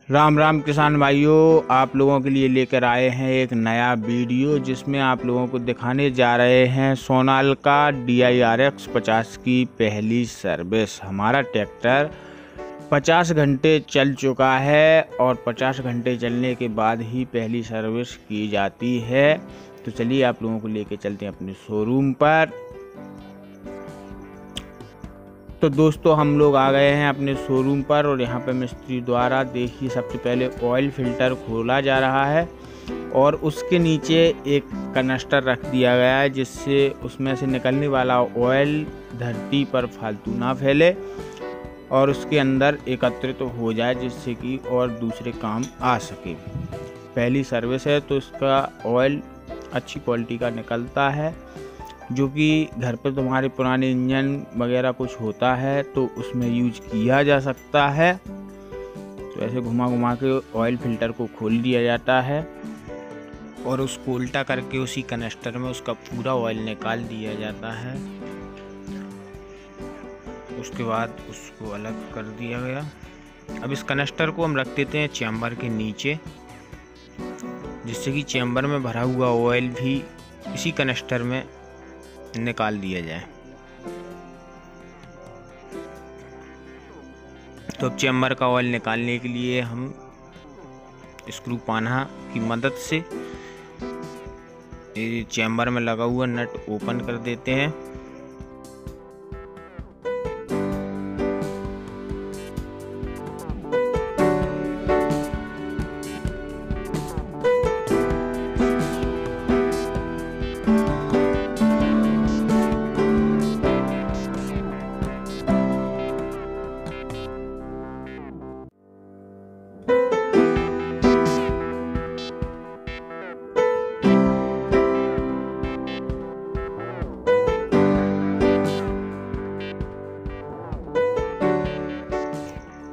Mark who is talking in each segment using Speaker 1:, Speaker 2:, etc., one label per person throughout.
Speaker 1: राम राम किसान भाइयों, आप लोगों के लिए लेकर आए हैं एक नया वीडियो जिसमें आप लोगों को दिखाने जा रहे हैं सोनालिका DIRX 50 की पहली सर्विस। हमारा ट्रैक्टर 50 घंटे चल चुका है और 50 घंटे चलने के बाद ही पहली सर्विस की जाती है। तो चलिए आप लोगों को लेकर चलते हैं अपने शोरूम पर। तो दोस्तों हम लोग आ गए हैं अपने शोरूम पर और यहाँ पे मिस्त्री द्वारा देखिए सबसे पहले ऑयल फिल्टर खोला जा रहा है और उसके नीचे एक कनस्टर रख दिया गया है जिससे उसमें से निकलने वाला ऑयल धरती पर फालतू ना फैले और उसके अंदर एकत्रित हो जाए, जिससे कि और दूसरे काम आ सके। पहली सर्विस है तो इसका ऑयल अच्छी क्वालिटी का निकलता है, जो कि घर पे तुम्हारे पुराने इंजन वगैरह कुछ होता है तो उसमें यूज किया जा सकता है। तो ऐसे घुमा घुमा के ऑयल फिल्टर को खोल दिया जाता है और उसको उल्टा करके उसी कनेक्टर में उसका पूरा ऑयल निकाल दिया जाता है। उसके बाद उसको अलग कर दिया गया। अब इस कनेक्टर को हम रख देते हैं चैम्बर के नीचे, जिससे कि चैम्बर में भरा हुआ ऑयल भी इसी कनेक्टर में निकाल दिया जाए। तो अब चैम्बर का ऑयल निकालने के लिए हम स्क्रू पाना की मदद से चैम्बर में लगा हुआ नट ओपन कर देते हैं।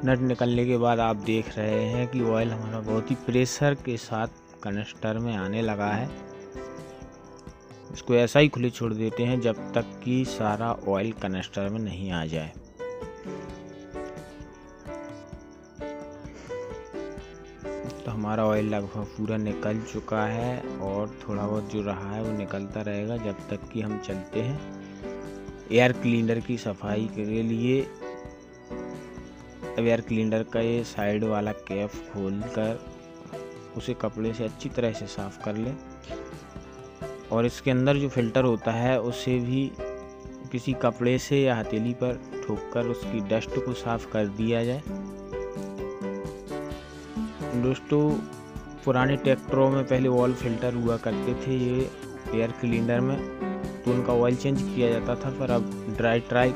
Speaker 1: नट निकलने के बाद आप देख रहे हैं कि ऑयल हमारा बहुत ही प्रेशर के साथ कनेक्टर में आने लगा है। इसको ऐसा ही खुले छोड़ देते हैं जब तक कि सारा ऑयल कनेक्टर में नहीं आ जाए। तो हमारा ऑयल लगभग पूरा निकल चुका है और थोड़ा बहुत जो रहा है वो निकलता रहेगा जब तक कि हम चलते हैं एयर क्लीनर की सफाई के लिए। अब एयर क्लीनर का ये साइड वाला कैप खोलकर उसे कपड़े से अच्छी तरह से साफ़ कर लें और इसके अंदर जो फिल्टर होता है उसे भी किसी कपड़े से या हथेली पर ठोककर उसकी डस्ट को साफ़ कर दिया जाए। दोस्तों पुराने ट्रैक्टरों में पहले ऑयल फिल्टर हुआ करते थे ये एयर क्लीनर में, तो उनका ऑयल चेंज किया जाता था, पर अब ड्राई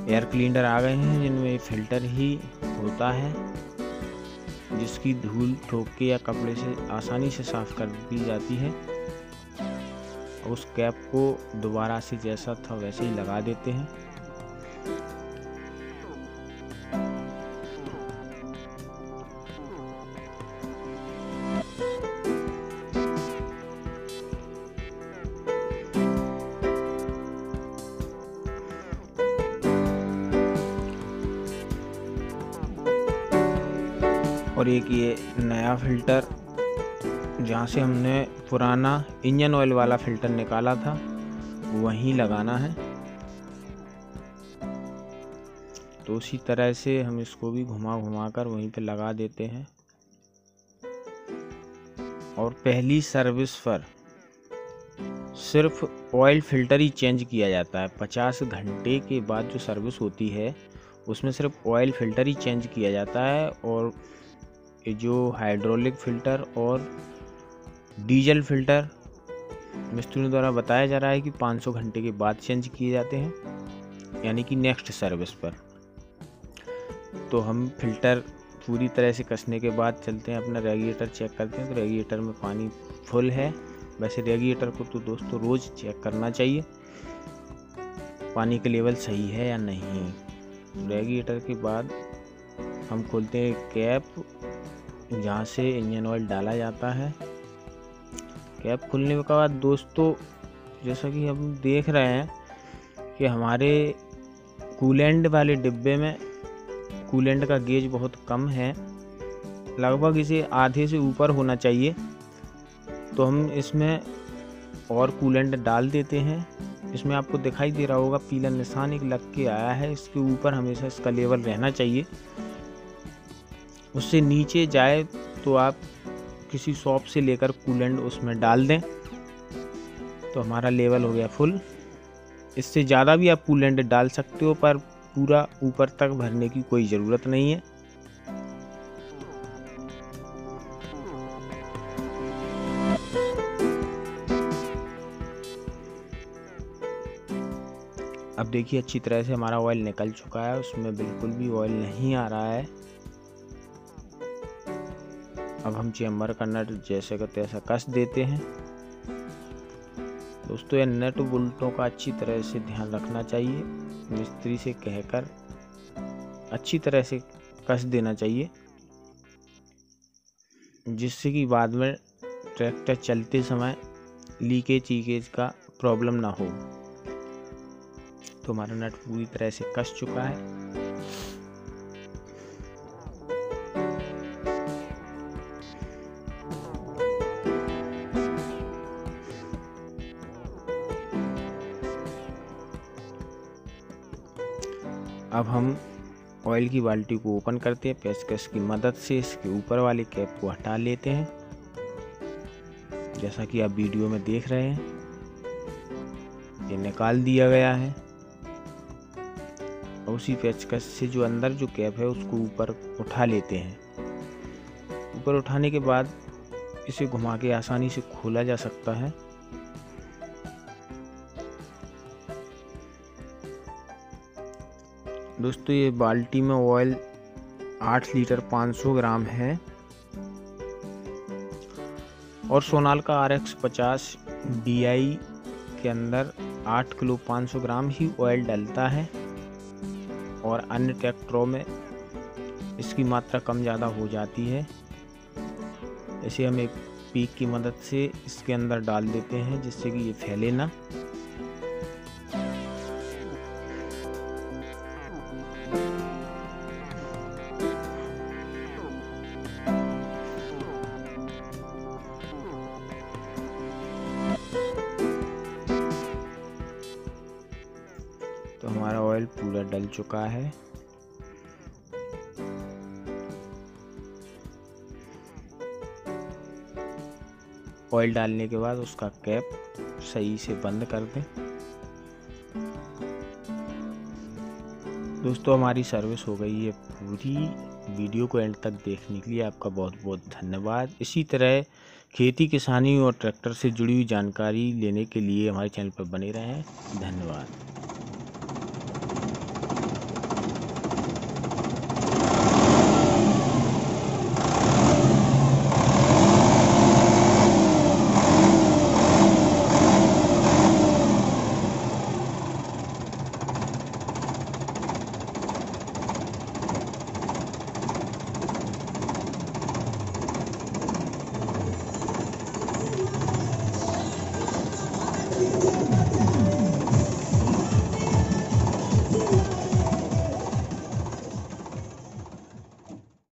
Speaker 1: एयर क्लीनर आ गए हैं जिनमें फिल्टर ही होता है, जिसकी धूल ठोक के या कपड़े से आसानी से साफ कर दी जाती है। उस कैप को दोबारा से जैसा था वैसे ही लगा देते हैं। और एक ये नया फिल्टर जहाँ से हमने पुराना इंजन ऑयल वाला फिल्टर निकाला था वहीं लगाना है। तो उसी तरह से हम इसको भी घुमा घुमा कर वहीं पे लगा देते हैं। और पहली सर्विस पर सिर्फ ऑयल फिल्टर ही चेंज किया जाता है। 50 घंटे के बाद जो सर्विस होती है उसमें सिर्फ ऑयल फिल्टर ही चेंज किया जाता है और जो हाइड्रोलिक फिल्टर और डीजल फिल्टर मिस्त्रियों द्वारा बताया जा रहा है कि 500 घंटे के बाद चेंज किए जाते हैं, यानी कि नेक्स्ट सर्विस पर। तो हम फिल्टर पूरी तरह से कसने के बाद चलते हैं अपना रेगुलेटर चेक करते हैं। तो रेगुलेटर में पानी फुल है। वैसे रेगुलेटर को तो दोस्तों रोज़ चेक करना चाहिए पानी का लेवल सही है या नहीं। रेगुलेटर के बाद हम खोलते हैं कैप जहाँ से इंजन ऑयल डाला जाता है। कैप खुलने के बाद दोस्तों जैसा कि हम देख रहे हैं कि हमारे कूलेंट वाले डिब्बे में कूलेंट का गेज बहुत कम है, लगभग इसे आधे से ऊपर होना चाहिए। तो हम इसमें और कूलेंट डाल देते हैं। इसमें आपको दिखाई दे रहा होगा पीला निशान एक लग के आया है, इसके ऊपर हमेशा इसका लेवल रहना चाहिए। उससे नीचे जाए तो आप किसी शॉप से लेकर कूलेंट उसमें डाल दें। तो हमारा लेवल हो गया फुल। इससे ज़्यादा भी आप कूलेंट डाल सकते हो, पर पूरा ऊपर तक भरने की कोई ज़रूरत नहीं है। अब देखिए अच्छी तरह से हमारा ऑयल निकल चुका है, उसमें बिल्कुल भी ऑयल नहीं आ रहा है। अब हम चेम्बर का नट जैसे का तैसा कस देते हैं। दोस्तों ये नट बोल्टों का अच्छी तरह से ध्यान रखना चाहिए, मिस्त्री से कहकर अच्छी तरह से कस देना चाहिए, जिससे कि बाद में ट्रैक्टर चलते समय लीकेज का प्रॉब्लम ना हो। तो हमारा नट पूरी तरह से कस चुका है। अब हम ऑयल की बाल्टी को ओपन करते हैं, पेचकस की मदद से इसके ऊपर वाले कैप को हटा लेते हैं, जैसा कि आप वीडियो में देख रहे हैं। ये निकाल दिया गया है। और उसी पेचकस से जो अंदर जो कैप है उसको ऊपर उठा लेते हैं। ऊपर उठाने के बाद इसे घुमा के आसानी से खोला जा सकता है। दोस्तों ये बाल्टी में ऑयल 8 लीटर 500 ग्राम है और सोनालिका RX 50 DI के अंदर 8 किलो 500 ग्राम ही ऑयल डलता है और अन्य ट्रैक्टरों में इसकी मात्रा कम ज़्यादा हो जाती है। इसे हम एक पीक की मदद से इसके अंदर डाल देते हैं, जिससे कि ये फैले ना। तो हमारा ऑयल पूरा डल चुका है। ऑयल डालने के बाद उसका कैप सही से बंद कर दें। दोस्तों हमारी सर्विस हो गई है पूरी। वीडियो को एंड तक देखने के लिए आपका बहुत बहुत धन्यवाद। इसी तरह खेती किसानी और ट्रैक्टर से जुड़ी हुई जानकारी लेने के लिए हमारे चैनल पर बने रहें। धन्यवाद।